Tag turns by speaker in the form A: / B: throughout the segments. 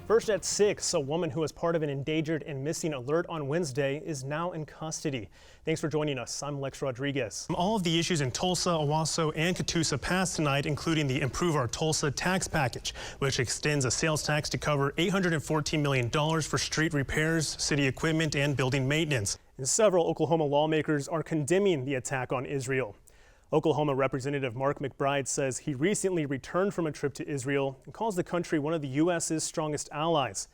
A: First at 6, a woman who was part of an endangered and missing alert on Wednesday is now in custody. Thanks for joining us. I'm Lex Rodriguez. All of the issues in Tulsa, Owasso, and Catoosa passed tonight, including the Improve Our Tulsa tax package, which extends a sales tax to cover $814 million for street repairs, city equipment, and building maintenance. And several Oklahoma lawmakers are condemning the attack on Israel. Oklahoma Representative Mark McBride says he recently returned from a trip to Israel and calls the country one of the U.S.'s strongest allies.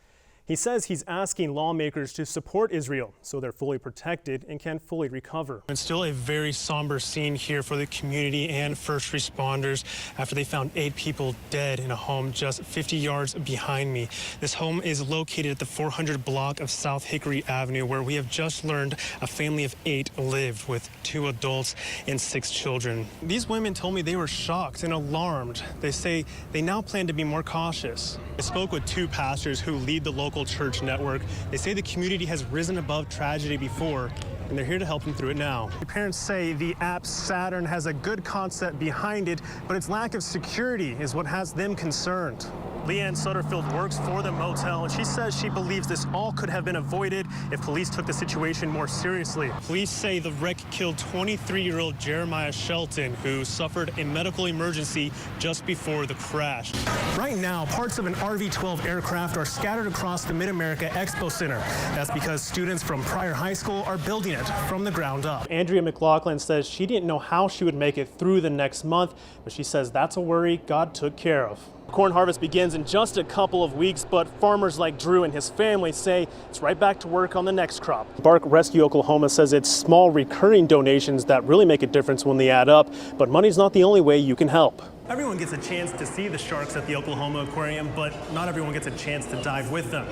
A: He says he's asking lawmakers to support Israel so they're fully protected and can fully recover. It's still a very somber scene here for the community and first responders after they found 8 people dead in a home just 50 yards behind me. This home is located at the 400 block of South Hickory Avenue, where we have just learned a family of 8 lived with 2 adults and 6 children. These women told me they were shocked and alarmed. They say they now plan to be more cautious. I spoke with 2 pastors who lead the local church network. They say the community has risen above tragedy before, and they're here to help them through it now. The parents say the app Saturn has a good concept behind it, but its lack of security is what has them concerned. Leanne Sutterfield works for the motel, and she says she believes this all could have been avoided if police took the situation more seriously. Police say the wreck killed 23-year-old Jeremiah Shelton, who suffered a medical emergency just before the crash. Right now, parts of an RV-12 aircraft are scattered across the Mid-America Expo Center. That's because students from Pryor High School are building it from the ground up. Andrea McLaughlin says she didn't know how she would make it through the next month, but she says that's a worry God took care of. Corn harvest begins in just a couple of weeks, but farmers like Drew and his family say it's right back to work on the next crop. Bark Rescue Oklahoma says it's small recurring donations that really make a difference when they add up, but money's not the only way you can help. Everyone gets a chance to see the sharks at the Oklahoma Aquarium, but not everyone gets a chance to dive with them.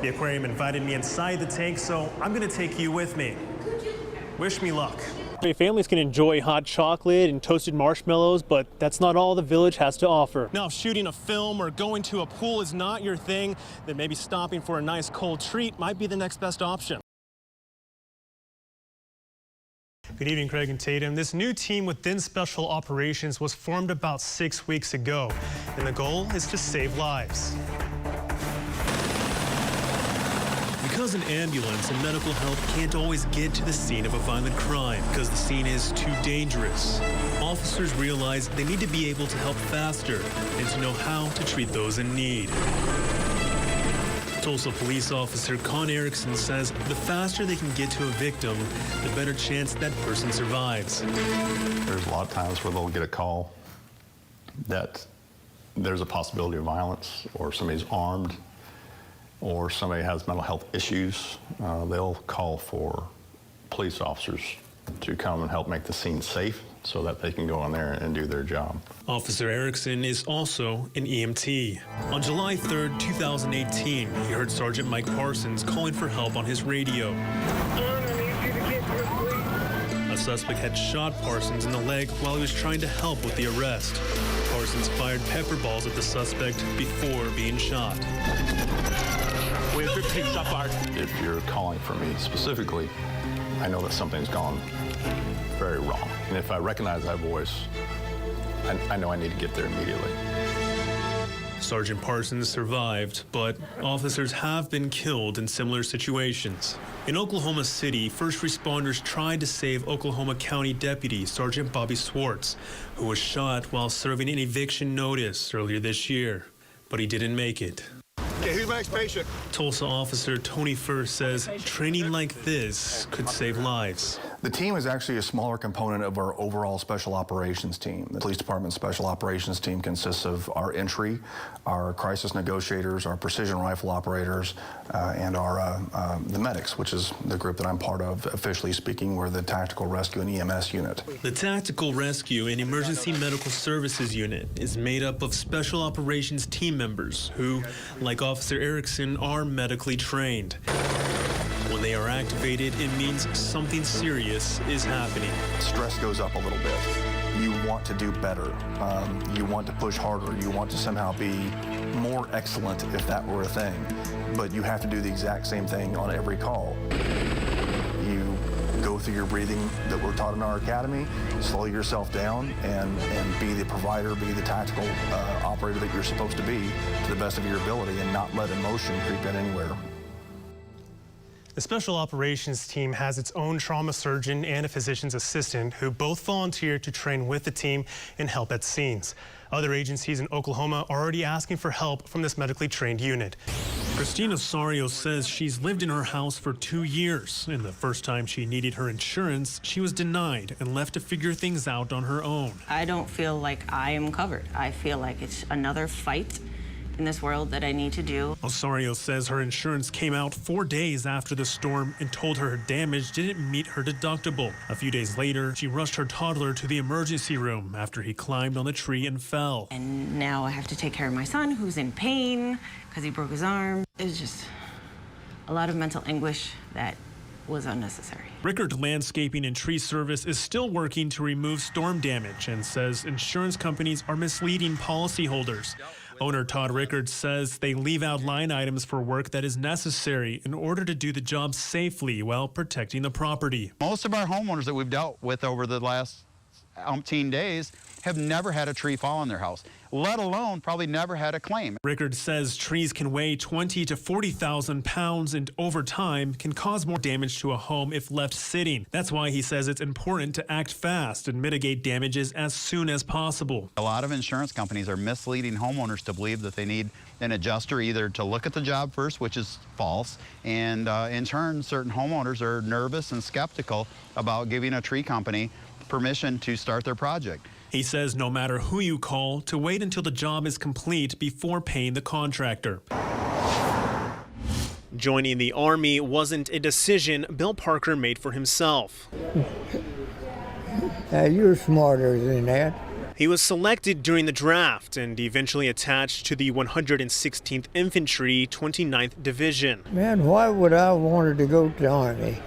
A: The aquarium invited me inside the tank, so I'm going to take you with me. Wish me luck. Families can enjoy hot chocolate and toasted marshmallows, but that's not all the village has to offer. Now, if shooting a film or going to a pool is not your thing, then maybe stopping for a nice cold treat might be the next best option. Good evening, Craig and Tatum. This new team within Special Operations was formed about 6 weeks ago, and the goal is to save lives. Because an ambulance and medical help can't always get to the scene of a violent crime because the scene is too dangerous, officers realize they need to be able to help faster and to know how to treat those in need. Tulsa police officer Con Erickson says the faster they can get to a victim, the better chance that person survives.
B: There's a lot of times where they'll get a call that there's a possibility of violence, or somebody's armed, or somebody has mental health issues. They'll call for police officers to come and help make the scene safe so that they can go in there and do their job.
A: Officer Erickson is also an EMT. On July 3rd, 2018, he heard Sergeant Mike Parsons calling for help on his radio. A suspect had shot Parsons in the leg while he was trying to help with the arrest. Parsons fired pepper balls at the suspect before being shot. We have 15 shot fired.
B: If you're calling for me specifically, I know that something's gone very wrong. And if I recognize that voice, I know I need to get there immediately.
A: Sergeant Parsons survived, but officers have been killed in similar situations. In Oklahoma City, first responders tried to save Oklahoma County Deputy Sergeant Bobby Swartz, who was shot while serving an eviction notice earlier this year, but he didn't make it.
C: Okay, who's my next patient?
A: Tulsa officer Tony First says training like this could save lives.
D: The team is actually a smaller component of our overall special operations team. The police department special operations team consists of our entry, our crisis negotiators, our precision rifle operators, and our the medics, which is the group that I'm part of. Officially speaking, we're the tactical rescue and EMS unit.
A: The Tactical Rescue and Emergency Medical Services Unit is made up of special operations team members who, like Officer Erickson, are medically trained. When they are activated, it means something serious is happening.
D: Stress goes up a little bit. You want to do better. You want to push harder. You want to somehow be more excellent, if that were a thing. But you have to do the exact same thing on every call. You go through your breathing that we're taught in our academy, slow yourself down, and be the provider, be the tactical operator that you're supposed to be to the best of your ability, and not let emotion creep in anywhere.
A: The Special Operations Team has its own trauma surgeon and a physician's assistant who both volunteer to train with the team and help at scenes. Other agencies in Oklahoma are already asking for help from this medically trained unit. Christina Sario says she's lived in her house for 2 years, and the first time she needed her insurance, she was denied and left to figure things out on her own.
C: I don't feel like I am covered. I feel like it's another fight in this world that I need to do.
A: Osario says her insurance came out 4 days after the storm and told her damage didn't meet her deductible. A few days later, she rushed her toddler to the emergency room after he climbed on the tree and fell.
C: And now I have to take care of my son who's in pain because he broke his arm. It was just a lot of mental anguish that was unnecessary.
A: Rickard Landscaping and Tree Service is still working to remove storm damage and says insurance companies are misleading policyholders. Owner Todd Rickard says they leave out line items for work that is necessary in order to do the job safely while protecting the property.
E: Most of our homeowners that we've dealt with over the last umpteen days have never had a tree fall on their house, let alone probably never had a claim.
A: Rickard says trees can weigh 20 to 40,000 pounds and over time can cause more damage to a home if left sitting. That's why he says it's important to act fast and mitigate damages as soon as possible.
E: A lot of insurance companies are misleading homeowners to believe that they need an adjuster either to look at the job first, which is false, and in turn certain homeowners are nervous and skeptical about giving a tree company permission to start their project.
A: He says no matter who you call, to wait until the job is complete before paying the contractor. Joining the Army wasn't a decision Bill Parker made for himself.
F: You're smarter than that.
A: He was selected during the draft and eventually attached to the 116th Infantry 29th Division.
F: Man, why would I wanted to go to the Army?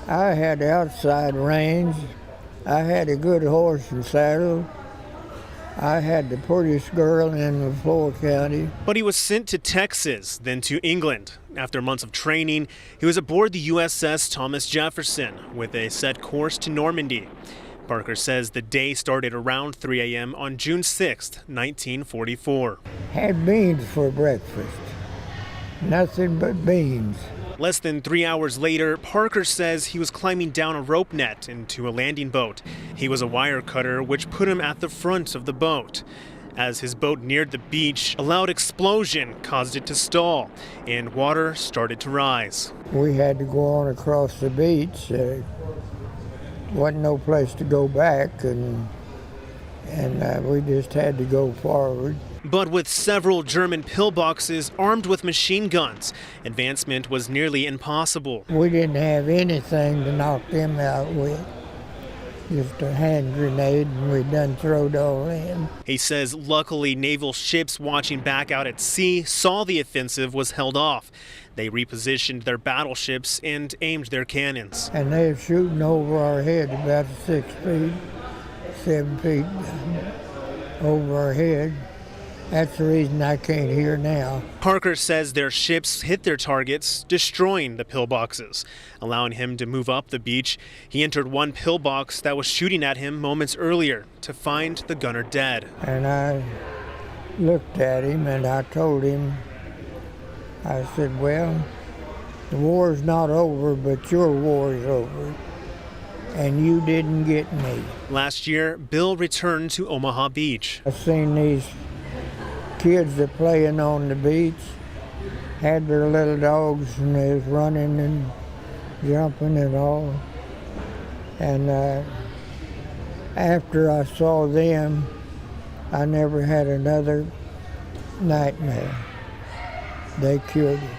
F: I had outside range. I had a good horse and saddle. I had the prettiest girl in Floyd County.
A: But he was sent to Texas, then to England. After months of training, he was aboard the USS Thomas Jefferson with a set course to Normandy. Parker says the day started around 3 a.m. on June 6, 1944.
F: Had beans for breakfast. Nothing but beans.
A: Less than 3 hours later, Parker says he was climbing down a rope net into a landing boat. He was a wire cutter, which put him at the front of the boat. As his boat neared the beach, a loud explosion caused it to stall, and water started to rise.
F: We had to go on across the beach. Wasn't no place to go back, and we just had to go forward.
A: But with several German pillboxes armed with machine guns, advancement was nearly impossible.
F: We didn't have anything to knock them out with. Just a hand grenade, and we done throwed all in.
A: He says luckily naval ships watching back out at sea saw the offensive was held off. They repositioned their battleships and aimed their cannons.
F: And they were shooting over our head about 6 feet, 7 feet over our head. That's the reason I can't hear now.
A: Parker says their ships hit their targets, destroying the pillboxes, allowing him to move up the beach. He entered one pillbox that was shooting at him moments earlier to find the gunner dead.
F: And I looked at him and I told him, I said, well, the war's not over, but your war's over. And you didn't get me.
A: Last year, Bill returned to Omaha Beach.
F: I seen these kids that playing on the beach, had their little dogs, and they was running and jumping and all. And after I saw them, I never had another nightmare. They cured it.